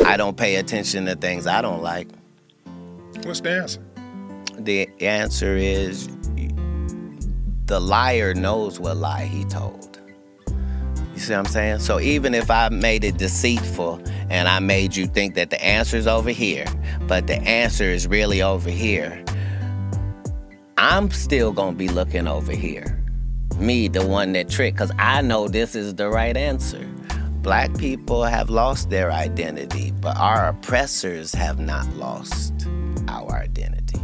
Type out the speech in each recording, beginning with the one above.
I don't pay attention to things I don't like. What's the answer? The answer is the liar knows what lie he told. You see what I'm saying? So even if I made it deceitful and I made you think that the answer's over here, but the answer is really over here, I'm still gonna be looking over here. Me, the one that tricked, because I know this is the right answer. Black people have lost their identity, but our oppressors have not lost our identity.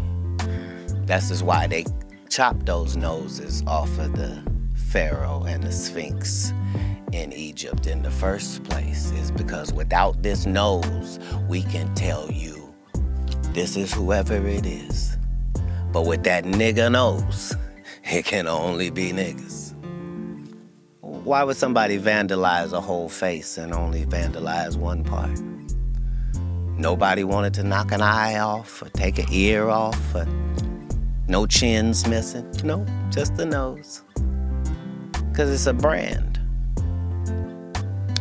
That's just why they chopped those noses off of the Pharaoh and the Sphinx in Egypt in the first place, is because without this nose, we can tell you this is whoever it is. But with that nigga nose, it can only be niggas. Why would somebody vandalize a whole face and only vandalize one part? Nobody wanted to knock an eye off or take an ear off or no chins missing. No, just the nose. Because it's a brand.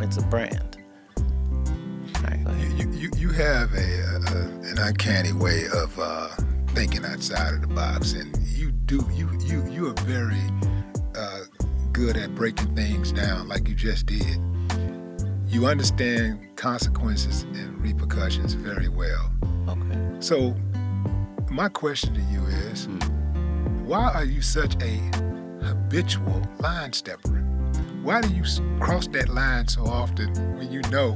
It's a brand. All right, go ahead. You have an uncanny way of thinking outside of the box, and you are very good at breaking things down like you just did. You understand consequences and repercussions very well. Okay. So my question to you is, why are you such a habitual line stepper? Why do you cross that line so often when you know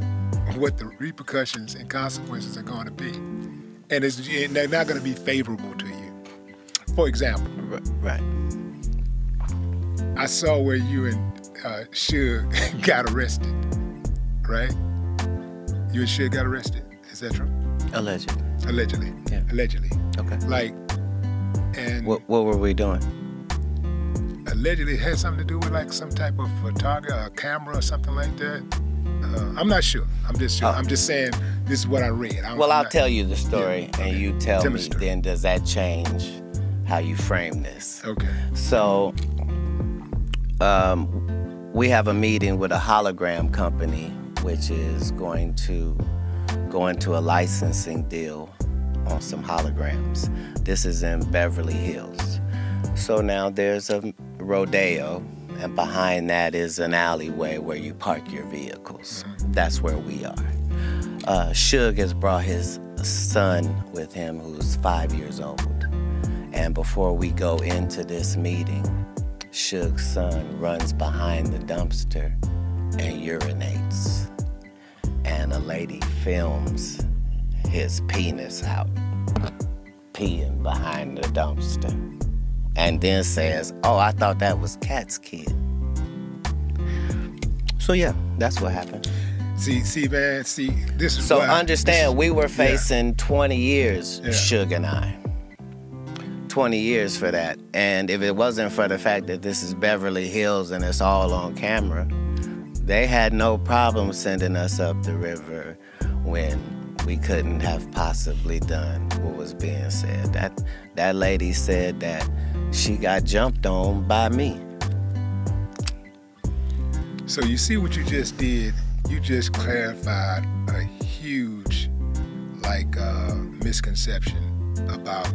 what the repercussions and consequences are going to be? And they're not going to be favorable to you. For example, Right. I saw where you and Suge got arrested, right? You and Suge got arrested. Is that true? Allegedly. Allegedly. Yeah. Allegedly. Okay. Like, and What were we doing? allegedly had something to do with like some type of photography, a camera or something like that. I'm not sure. I'm just sure. I'm just saying this is what I read. I'll tell you the story, Yeah, and okay. you tell Tell me me, the story. then does that change how you frame this? Okay. So, we have a meeting with a hologram company, which is going to go into a licensing deal on some holograms. This is in Beverly Hills. So now there's a rodeo, and behind that is an alleyway where you park your vehicles. That's where we are. Suge has brought his son with him, who's 5 years old. And before we go into this meeting, Suge's son runs behind the dumpster and urinates. And a lady films his penis out, peeing behind the dumpster. And then says, "Oh, I thought that was Katt's kid." So yeah, that's what happened. See, man. This is So why understand, we were facing yeah. 20 years, Yeah. Suge and I. 20 years for that. And if it wasn't for the fact that this is Beverly Hills and it's all on camera, they had no problem sending us up the river when we couldn't have possibly done what was being said. That lady said that she got jumped on by me. So you see what you just did? You just clarified a huge, misconception about,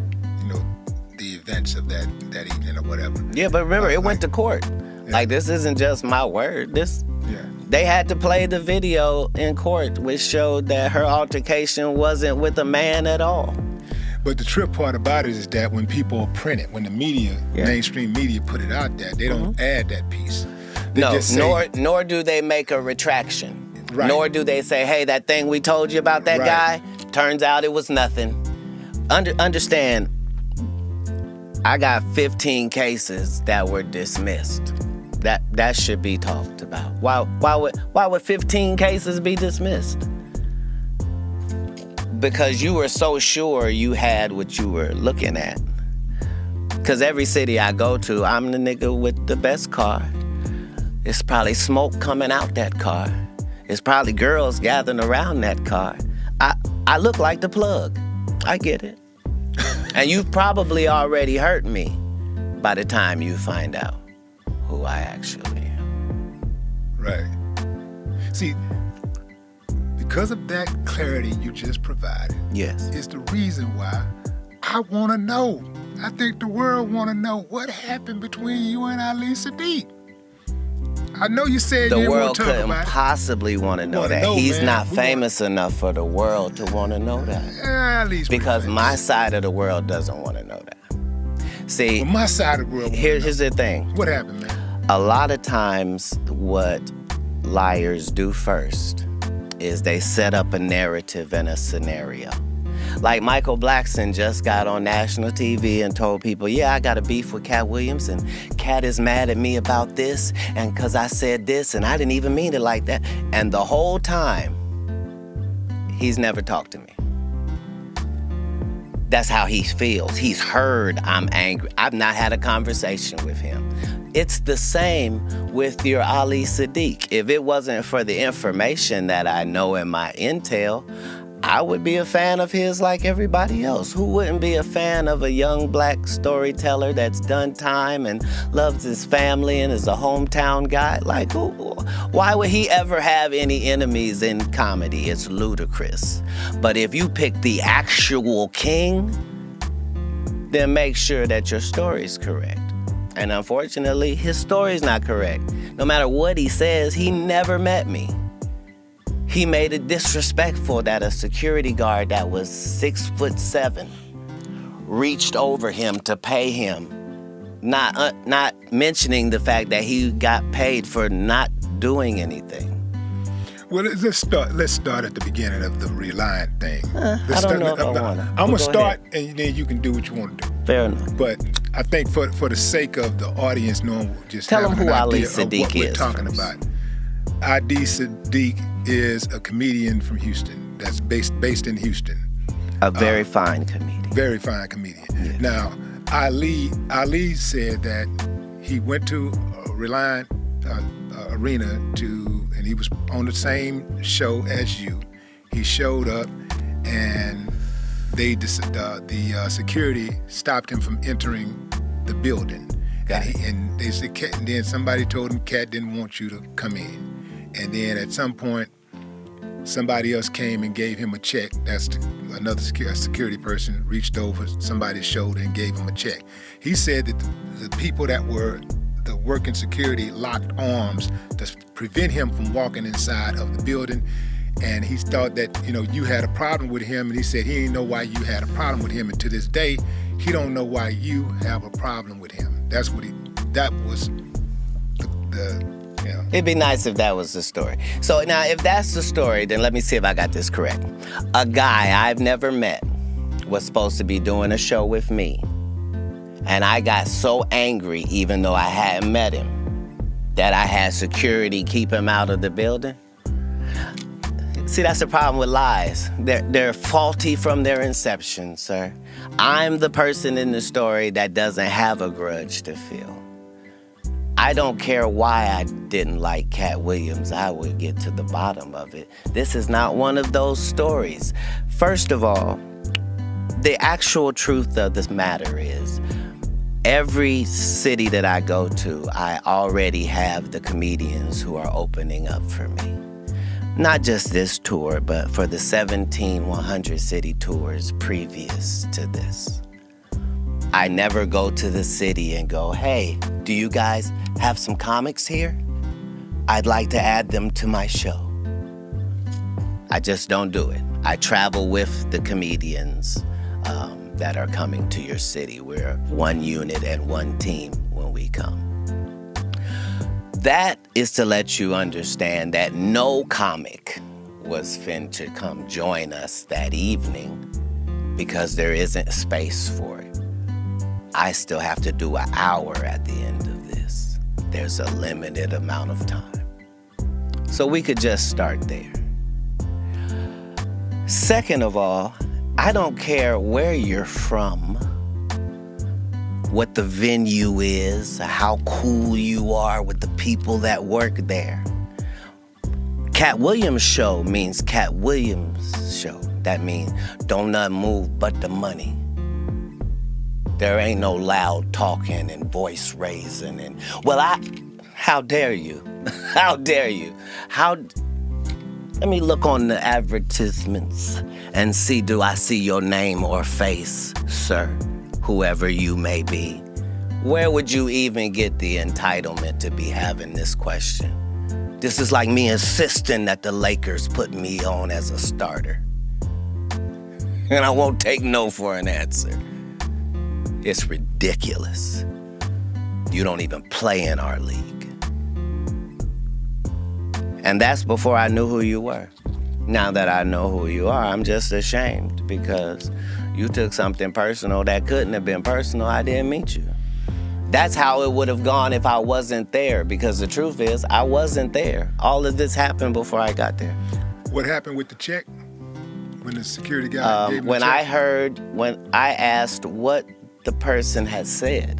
the events of that evening or whatever. Yeah, but remember, it went to court. Yeah. Like, this isn't just my word. Yeah. They had to play the video in court, which showed that her altercation wasn't with a man at all. But the trip part about it is that when people print it, when the media, Yeah. mainstream media put it out there, they don't add that piece. They No, just say, nor do they make a retraction. Right. Nor do they say, hey, that thing we told you about that Right. guy, turns out it was nothing. Understand, I got 15 cases that were dismissed. That should be talked about. Why would 15 cases be dismissed? Because you were so sure you had what you were looking at. Because every city I go to, I'm the nigga with the best car. It's probably smoke coming out that car. It's probably girls gathering around that car. I look like the plug. I get it. And you've probably already hurt me by the time you find out who I actually am. right. See, the because of that clarity you just provided, Yes. is the reason why I want to know. I think the world want to know what happened between you and Ali Sadiq. I know you said The you didn't want world to talk couldn't about it. possibly want to know Wanna that. know, He's man. not We famous enough for the world to want to know that. At least Because we're my famous. side of the world doesn't want to know that. See, Well, my side of the world. here's the thing. What happened, man? A lot of times, what liars do first is they set up a narrative and a scenario. Like Michael Blackson just got on national TV and told people, yeah, I got a beef with Katt Williams, and Katt is mad at me about this, and because I said this, and I didn't even mean it like that. And the whole time, he's never talked to me. That's how he feels. He's heard I'm angry. I've not had a conversation with him. It's the same with your Ali Sadiq. If it wasn't for the information that I know in my intel, I would be a fan of his like everybody else. Who wouldn't be a fan of a young black storyteller that's done time and loves his family and is a hometown guy? Like, why would he ever have any enemies in comedy? It's ludicrous. But if you pick the actual king, then make sure that your story's correct. And unfortunately, his story's not correct. No matter what he says, he never met me. He made it disrespectful that a security guard that was 6'7" reached over him to pay him, not mentioning the fact that he got paid for not doing anything. Well, let's start at the beginning of the Reliant thing. I don't know if I wanna. I'm gonna Go start, ahead. and then you can do what you want to do. Fair enough. But I think for the sake of the audience knowing, just Tell them having who an Ali idea of Sadiq what we're is talking first. about. Ali Sadiq is a comedian from Houston. That's based in Houston. A very fine comedian. Very fine comedian. Yes. Now, Ali said that he went to Reliant Arena and he was on the same show as you. He showed up, and the security stopped him from entering the building. And they said, and then somebody told him Katt didn't want you to come in. And then at some point, somebody else came and gave him a check. That's another security person reached over somebody's shoulder and gave him a check. He said that the people that were the working security locked arms to prevent him from walking inside of the building. And he thought that, you had a problem with him. And he said he didn't know why you had a problem with him. And to this day, he don't know why you have a problem with him. That was the It'd be nice if that was the story. So now, if that's the story, then let me see if I got this correct. A guy I've never met was supposed to be doing a show with me. And I got so angry, even though I hadn't met him, that I had security keep him out of the building. See, that's the problem with lies. They're faulty from their inception, sir. I'm the person in the story that doesn't have a grudge to feel. I don't care why I didn't like Katt Williams. I would get to the bottom of it. This is not one of those stories. First of all, the actual truth of this matter is, every city that I go to, I already have the comedians who are opening up for me. Not just this tour, but for the 17 100 city tours previous to this. I never go to the city and go, hey, do you guys have some comics here? I'd like to add them to my show. I just don't do it. I travel with the comedians that are coming to your city. We're one unit and one team when we come. That is to let you understand that no comic was fin to come join us that evening because there isn't space for it. I still have to do an hour at the end of this. There's a limited amount of time. So we could just start there. Second of all, I don't care where you're from, what the venue is, how cool you are with the people that work there. Katt Williams show means Katt Williams show. That means don't nothing move but the money. There ain't no loud talking and voice raising and, how dare you? How dare you? Let me look on the advertisements and see, do I see your name or face, sir, whoever you may be? Where would you even get the entitlement to be having this question? This is like me insisting that the Lakers put me on as a starter. And I won't take no for an answer. It's ridiculous. You don't even play in our league. And that's before I knew who you were. Now that I know who you are, I'm just ashamed because you took something personal that couldn't have been personal. I didn't meet you. That's how it would have gone if I wasn't there, because the truth is, I wasn't there. All of this happened before I got there. What happened with the check? When the security guy gave him the When check? I asked what the person had said,